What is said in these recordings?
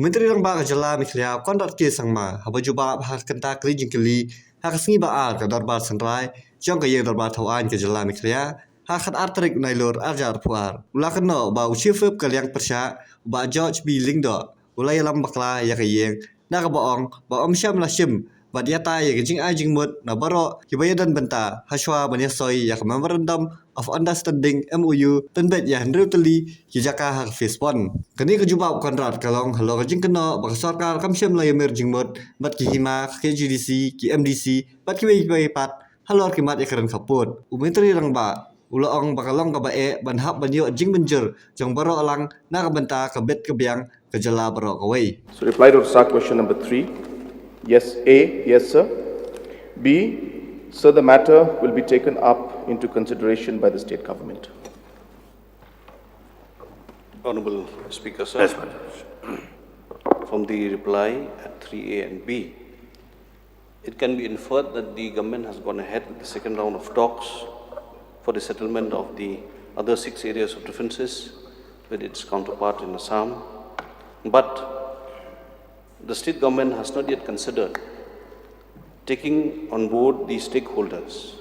Umentri rang ba jala miklia kondat ke sangma habajuba bahar kenta kli jingkeli hakasngi ba ar ka Dorbar sanrai jong ka Ïing Dorbar thawan ke jala miklia hakat artrik nailor arjar puar ulakno ba uchifup kaliang persya ba George B lingdo ulai lam bakla ya ka Ïing na ka baong ba omsyam lashim ba dia ta ya jing ajing mut na baro hibayadan benta haswa banyasoi ya ka memorandum of understanding MOU tenbet ya hendruteli Yajaka hak Facepon. Kani ka jubab kontrat kalong halor jing Kynnoh bak sarkar kamsyam la yamer jing mut bat ki hima ke GDC ki MDC bat ki wei pat halor ki mat yakran khappud. Umentri rang ba ulaong bakalong ka bae ban hap ban yo jing benjer jong baro alang na ka benta ka bet ka biang ka jala baro ka wei. So reply to start question number 3. Yes, A, yes sir. B, sir, the matter will be taken up into consideration by the state government. Honorable Speaker, sir. Yes, from the reply at 3A and B, it can be inferred that the government has gone ahead with the second round of talks for the settlement of the other 6 areas of differences with its counterpart in Assam. But the state government has not yet considered taking on board the stakeholders.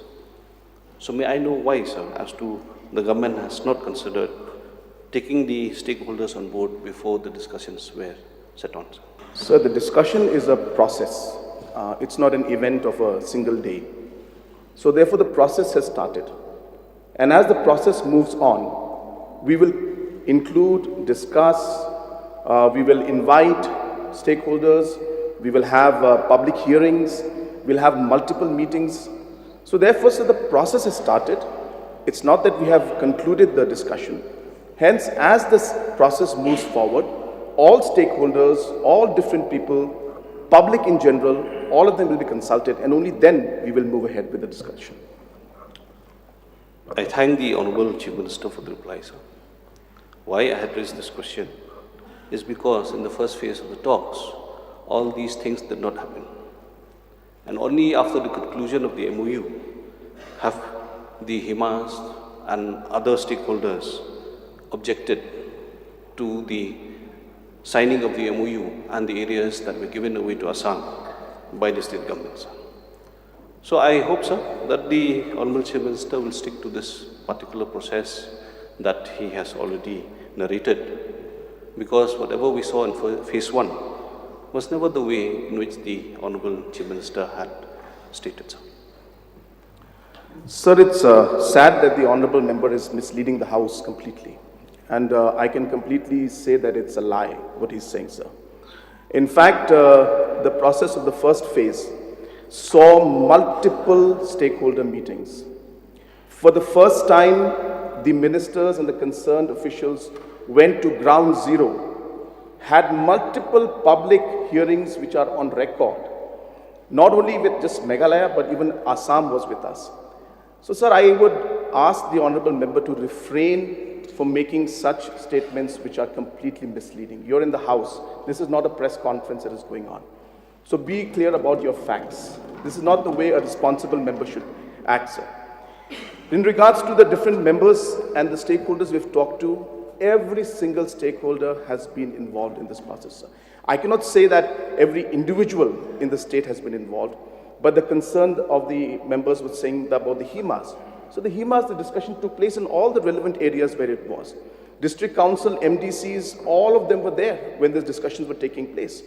So may I know why, sir, as to the government has not considered taking the stakeholders on board before the discussions were set on, sir? Sir, the discussion is a process. It's not an event of a single day. So therefore the process has started. And as the process moves on, we will include, discuss, we will invite stakeholders, we will have public hearings, we'll have multiple meetings. So therefore, sir, the process has started. It's not that we have concluded the discussion. Hence, as this process moves forward, all stakeholders, all different people, public in general, all of them will be consulted, and only then we will move ahead with the discussion. I thank the Honorable Chief Minister for the reply, sir. Why I had raised this question is because in the first phase of the talks, all these things did not happen. And only after the conclusion of the MOU have the Himas and other stakeholders objected to the signing of the MOU and the areas that were given away to Assam by the state government, sir. So I hope, sir, that the Honorable Chief Minister will stick to this particular process that he has already narrated, because whatever we saw in phase 1 was never the way in which the Honorable Chief Minister had stated, sir. Sir, it's sad that the Honorable Member is misleading the House completely. And I can completely say that it's a lie, what he's saying, sir. In fact, the process of the first phase saw multiple stakeholder meetings. For the first time, the ministers and the concerned officials went to ground zero, had multiple public hearings which are on record, not only with just Meghalaya, but even Assam was with us. So, sir, I would ask the Honorable Member to refrain from making such statements which are completely misleading. You're in the House. This is not a press conference that is going on. So be clear about your facts. This is not the way a responsible member should act, sir. In regards to the different members and the stakeholders we've talked to, every single stakeholder has been involved in this process, sir. I cannot say that every individual in the state has been involved, but the concern of the members was saying about the HIMAs. So the HIMAs, the discussion took place in all the relevant areas where it was. District Council, MDCs, all of them were there when these discussions were taking place.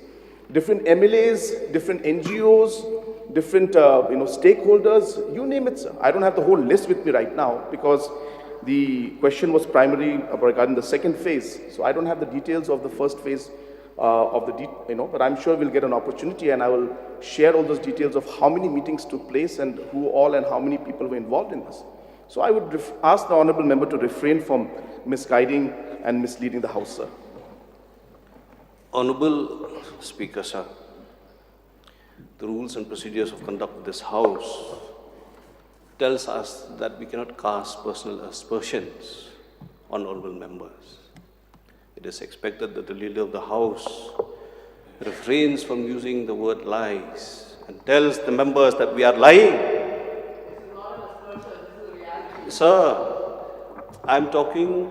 Different MLAs, different NGOs, different stakeholders, you name it, sir. I don't have the whole list with me right now because the question was primarily regarding the second phase. So I don't have the details of the first phase but I'm sure we'll get an opportunity and I will share all those details of how many meetings took place and who all and how many people were involved in this. So I would ask the Honorable Member to refrain from misguiding and misleading the House, sir. Honorable Speaker, sir, the rules and procedures of conduct of this House tells us that we cannot cast personal aspersions on honorable members. It is expected that the leader of the House refrains from using the word lies and tells the members that we are lying. Sir, I'm talking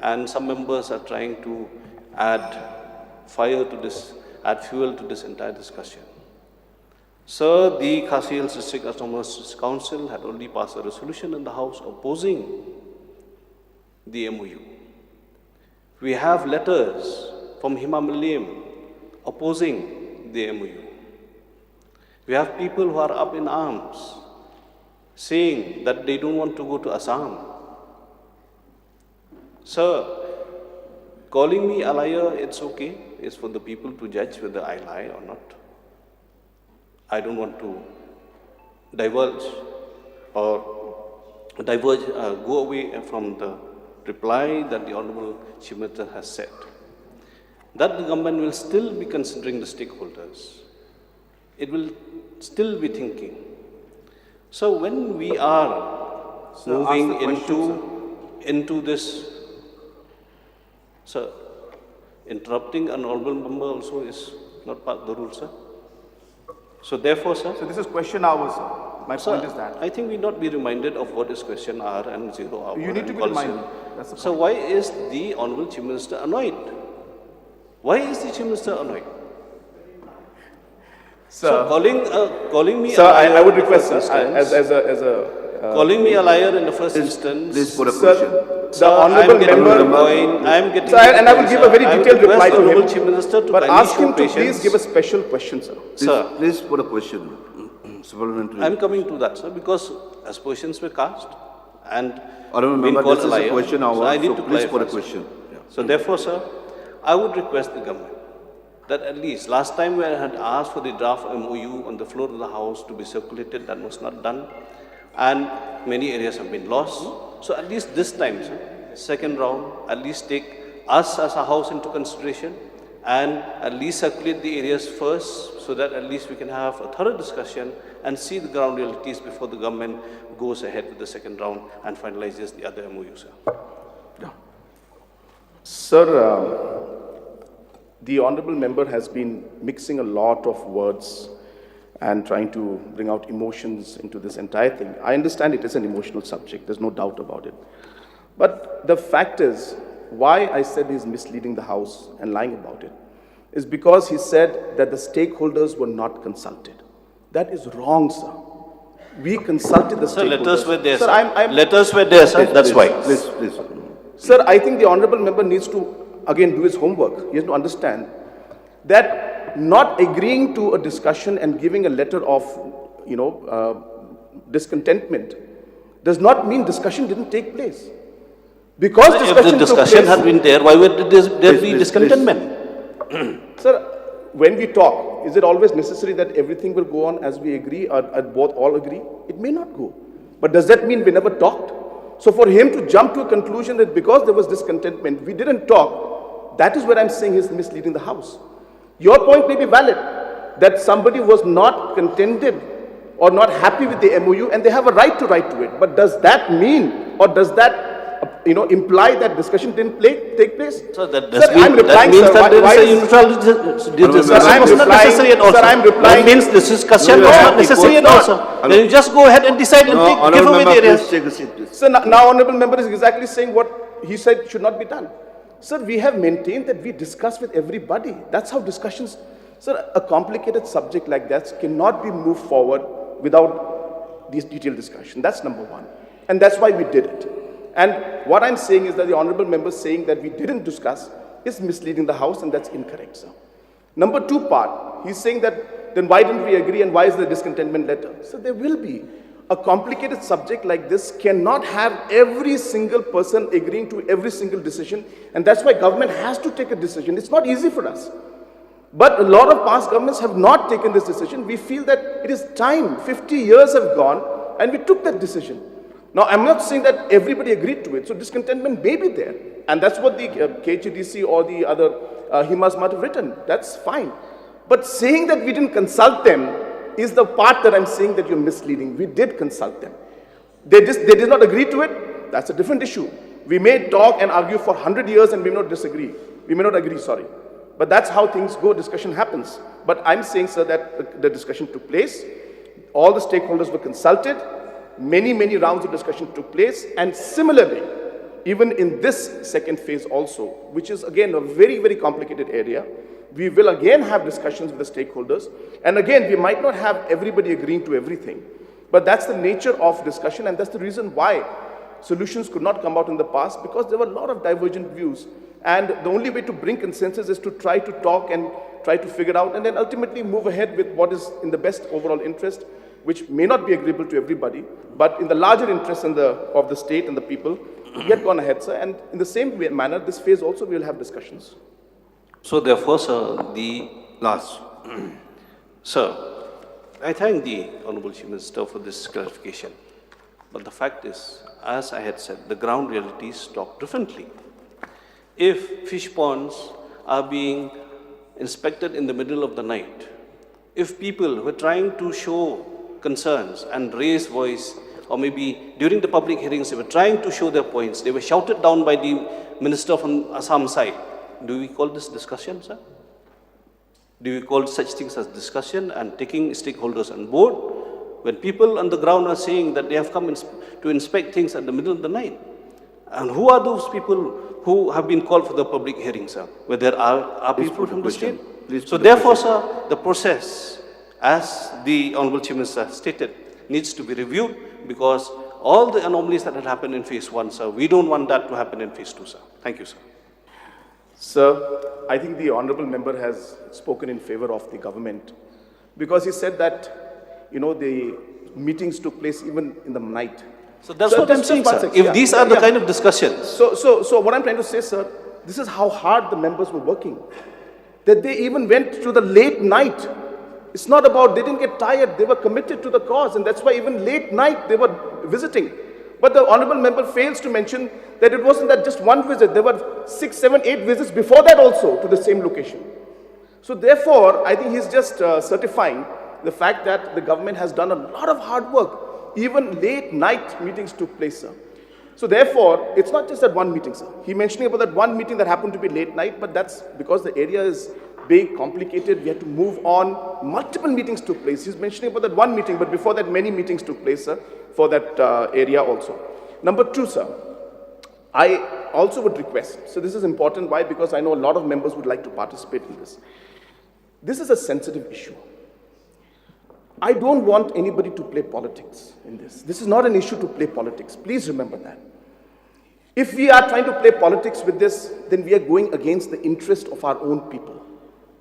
and some members are trying to add fire to this, add fuel to this entire discussion. Sir, the Khasi Hills District Autonomous Council had already passed a resolution in the House opposing the MOU. We have letters from Himalayan opposing the MOU. We have people who are up in arms saying that they don't want to go to Assam. Sir, calling me a liar, it's okay. It's for the people to judge whether I lie or not. I don't want to diverge or go away from the reply that the Honorable Chief Minister has said, that the government will still be considering the stakeholders. It will still be thinking. So when we are moving into this, sir, interrupting an honorable member also is not part of the rule, sir. So therefore, sir. So this is question hour, sir. My point is that. I think we not be reminded of what is question hour and 0 hour. You need to be reminded. That's the so why is the Honorable Chief Minister annoyed? Why is the Chief Minister annoyed? Sir, so calling me sir, a liar I would request, sir, calling me a liar in the first instance. Please put a question. The honourable member, I am getting. Sir, and I will give a very detailed reply to him. Chief Minister to but ask him to patience. please give a special question, sir. Sir, please put a question. Supplementary. I am coming to that, sir, because as questions were cast and I don't remember this is a question hour, so I need to please put a clarify, question. Yeah. So therefore, sir, I would request the government that at least last time we had asked for the draft MOU on the floor of the House to be circulated, that was not done, and many areas have been lost. So at least this time, sir, second round, at least take us as a House into consideration and at least circulate the areas first so that at least we can have a thorough discussion and see the ground realities before the government goes ahead with the second round and finalizes the other MOU, sir. Yeah. Sir, the honourable member has been mixing a lot of words and trying to bring out emotions into this entire thing. I understand it is an emotional subject, there's no doubt about it. But the fact is, why I said he's misleading the House and lying about it, is because he said that the stakeholders were not consulted. That is wrong, sir. We consulted the stakeholders. Sir, letters were there, sir. Letters were there, sir, that's why. Please. Sir, I think the honourable member needs to, again, do his homework. He has to understand that not agreeing to a discussion and giving a letter of, discontentment does not mean discussion didn't take place. Because if the discussion had been there, why would there be discontentment? Sir, when we talk, is it always necessary that everything will go on as we agree or both all agree? It may not go. But does that mean we never talked? So for him to jump to a conclusion that because there was discontentment, we didn't talk, that is what I'm saying is misleading the House. Your point may be valid, that somebody was not contented or not happy with the MOU and they have a right to write to it. But does that mean or does that imply that discussion didn't take place? So that means that there is a neutral discussion was not necessary at all. Sir, I'm replying. That means this discussion was not necessary at all, sir. Then you just go ahead and decide and give away the areas. Take a seat, please. Sir, now honourable member is exactly saying what he said should not be done. Sir, we have maintained that we discuss with everybody. That's how discussions... Sir, a complicated subject like that cannot be moved forward without this detailed discussion. That's number one. And that's why we did it. And what I'm saying is that the honourable member saying that we didn't discuss is misleading the House, and that's incorrect, sir. Number two part, he's saying that then why didn't we agree and why is the discontentment letter? So there will be. A complicated subject like this cannot have every single person agreeing to every single decision, and that's why government has to take a decision. It's not easy for us. But a lot of past governments have not taken this decision. We feel that it is time. 50 years have gone and we took that decision. Now, I'm not saying that everybody agreed to it, so discontentment may be there. And that's what the KHDC or the other HIMAS might have written. That's fine. But saying that we didn't consult them is the part that I'm saying that you're misleading. We did consult them. They did not agree to it. That's a different issue. We may talk and argue for 100 years and we may not disagree. We may not agree, sorry. But that's how things go, discussion happens. But I'm saying, sir, that the discussion took place. All the stakeholders were consulted. Many rounds of discussion took place. And similarly, even in this second phase also, which is again a very complicated area, We will again have discussions with the stakeholders. And again, we might not have everybody agreeing to everything. But that's the nature of discussion, and that's the reason why solutions could not come out in the past, because there were a lot of divergent views. And the only way to bring consensus is to try to talk and try to figure out, and then ultimately move ahead with what is in the best overall interest, which may not be agreeable to everybody, but in the larger interest of the state and the people. We had gone ahead, sir, and in the same manner, this phase also we will have discussions. So therefore, sir, Last. Sir, I thank the Honorable Chief Minister for this clarification. But the fact is, as I had said, the ground realities talk differently. If fish ponds are being inspected in the middle of the night, if people who are trying to show concerns and raise voice, or maybe during the public hearings they were trying to show their points, they were shouted down by the minister from Assam side, do we call this discussion, sir? Do we call such things as discussion and taking stakeholders on board when people on the ground are saying that they have come to inspect things at the middle of the night? And who are those people who have been called for the public hearing, sir? Where there are people from the state? So therefore, sir, the process, as the Honorable Chief Minister stated, needs to be reviewed, because all the anomalies that had happened in phase 1, sir, we don't want that to happen in phase 2, sir. Thank you, sir. Sir, I think the honorable member has spoken in favor of the government, because he said that, the meetings took place even in the night. So that's what I'm saying, sir. If these are the kind of discussions. So what I'm trying to say, sir, this is how hard the members were working. That they even went to the late night. It's not about, they didn't get tired, they were committed to the cause, and that's why even late night they were visiting. But the honorable member fails to mention that it wasn't that just one visit, there were 6, 7, 8 visits before that also to the same location. So therefore, I think he's just certifying the fact that the government has done a lot of hard work. Even late night meetings took place, sir. So therefore, it's not just that one meeting, sir. He mentioning about that one meeting that happened to be late night, but that's because the area is big, complicated, we had to move on. Multiple meetings took place. He's mentioning about that one meeting, but before that many meetings took place, sir, for that area also. Number 2, sir, I also would request, so this is important, why? Because I know a lot of members would like to participate in this. This is a sensitive issue. I don't want anybody to play politics in this. This is not an issue to play politics. Please remember that. If we are trying to play politics with this, then we are going against the interest of our own people.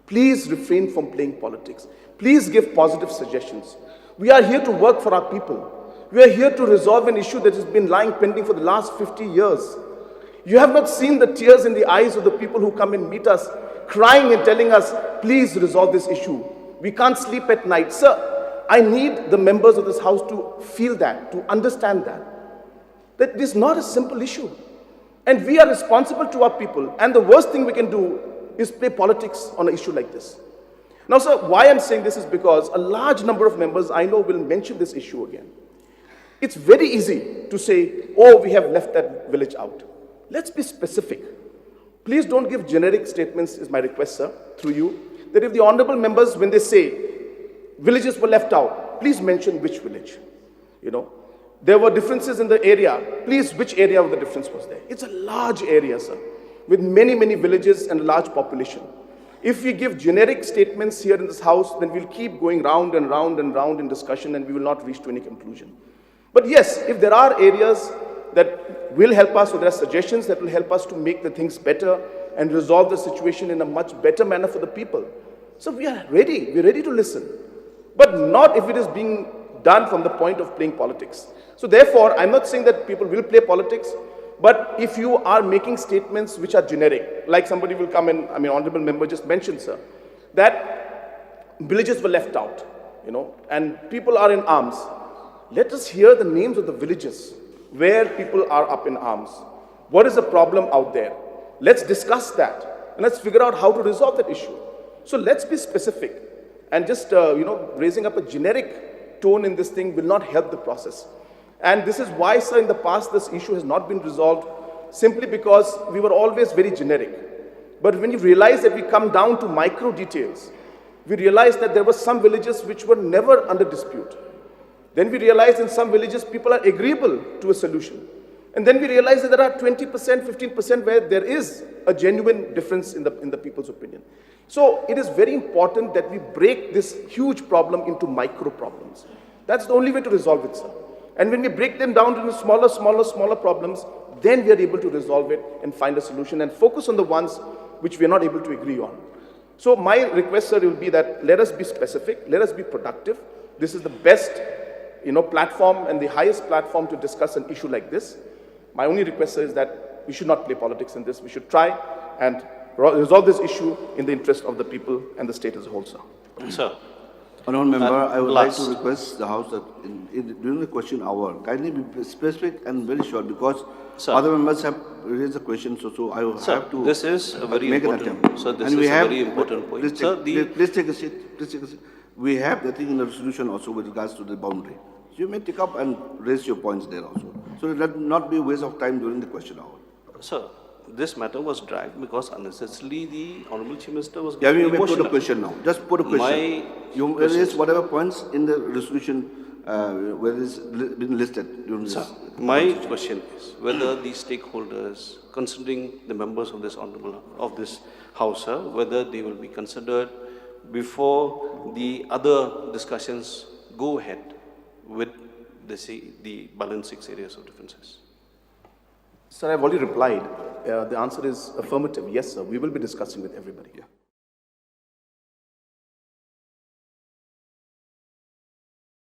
Please refrain from playing politics. Please give positive suggestions. We are here to work for our people. We are here to resolve an issue that has been lying pending for the last 50 years. You have not seen the tears in the eyes of the people who come and meet us, crying and telling us, please resolve this issue. We can't sleep at night. Sir, I need the members of this house to feel that, to understand that it is not a simple issue. And we are responsible to our people. And the worst thing we can do is play politics on an issue like this. Now, sir, why I'm saying this is because a large number of members I know will mention this issue again. It's very easy to say, oh, we have left that village out. Let's be specific. Please don't give generic statements, is my request, sir, through you, that if the honorable members, when they say villages were left out, please mention which village. There were differences in the area. Please, which area of the difference was there? It's a large area, sir, with many, many villages and a large population. If we give generic statements here in this house, then we'll keep going round and round and round in discussion, and we will not reach to any conclusion. But yes, if there are areas that will help us, or there are suggestions that will help us to make the things better and resolve the situation in a much better manner for the people. So we are ready. We're ready to listen. But not if it is being done from the point of playing politics. So therefore, I'm not saying that people will play politics, but if you are making statements which are generic, like somebody will come in, honorable member just mentioned, sir, that villages were left out, and people are in arms. Let us hear the names of the villages where people are up in arms. What is the problem out there? Let's discuss that, and let's figure out how to resolve that issue. So let's be specific, and just, raising up a generic tone in this thing will not help the process. And this is why, sir, in the past this issue has not been resolved, simply because we were always very generic. But when you realize that we come down to micro details, we realize that there were some villages which were never under dispute. Then we realized in some villages people are agreeable to a solution. And then we realize that there are 20%, 15% where there is a genuine difference in the people's opinion. So it is very important that we break this huge problem into micro problems. That's the only way to resolve it, sir. And when we break them down into smaller problems, then we are able to resolve it and find a solution and focus on the ones which we are not able to agree on. So my request, sir, will be that let us be specific, let us be productive. This is the best, platform and the highest platform to discuss an issue like this. My only request, sir, is that we should not play politics in this. We should try and resolve this issue in the interest of the people and the state as a whole, sir. Sir. Honourable Member, I would like last. to request the House that during the question hour, kindly be specific and very short, because Sir. other members have raised the question, so I will have to This is a very make an important. attempt. So this And is we a have, very important point. Please Sir, please take a seat. Please take a seat. We have the thing in the resolution also with regards to the boundary. So you may take up and raise your points there also. So let not be a waste of time during the question hour. Sir, this matter was dragged because unnecessarily the Honorable Chief Minister was Yeah, getting you may put emotional. a question now. Just put a question. You raise whatever points in the resolution where it is been listed during this. Sir, my question is whether the stakeholders, considering the members of this House, sir, whether they will be considered before the other discussions go ahead with the balance 6 areas of differences. Sir, I've already replied. The answer is affirmative. Yes, sir. We will be discussing with everybody. Yeah.